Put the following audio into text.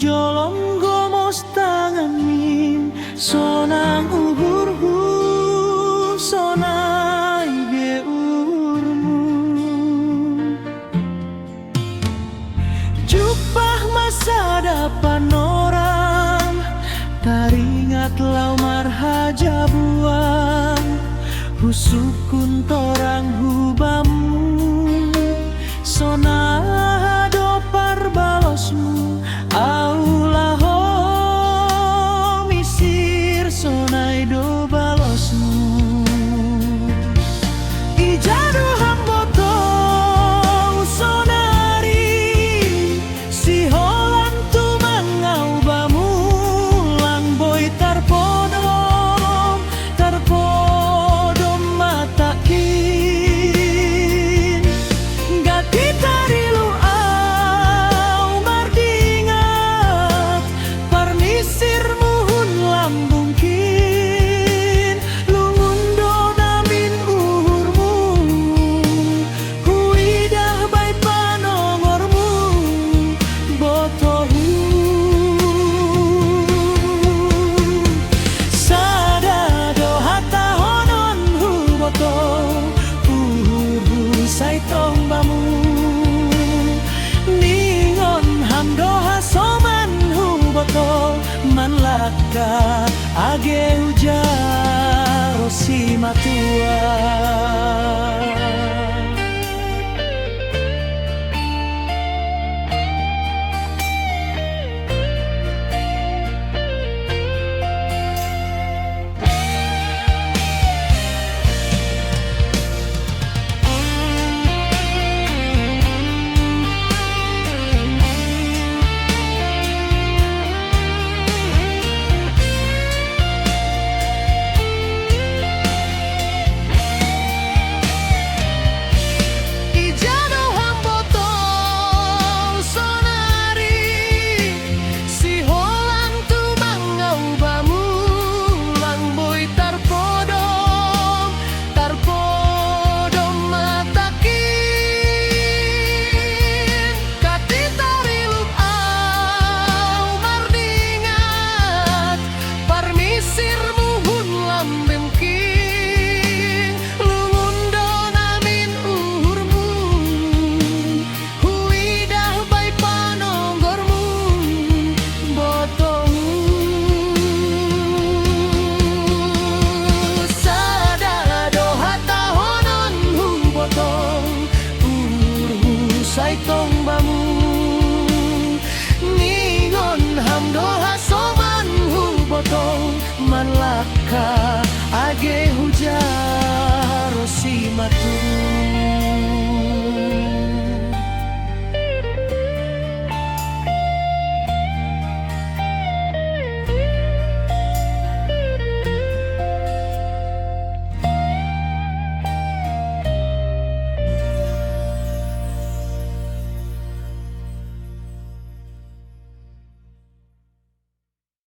Jolong gomos tangan min sonang uhurhu sonai geurmu. Jupah masa depan orang taringat lau marhaja buang husukun torang hubamu sona dopar balosmu aulah ho misir sonai do balosmu ijadu hamboto sonari si holan tu mangau bamu lang boy tarpodom mata kin gati tarilu au mardingat parmisir muhun lambung kin lungundo namin uhurmu huidah bay panongormu botohu sadado hata honon hu boto uhurhu saitong bamu ningon hamdoha soman hu boto manlaka age ujaro si matua.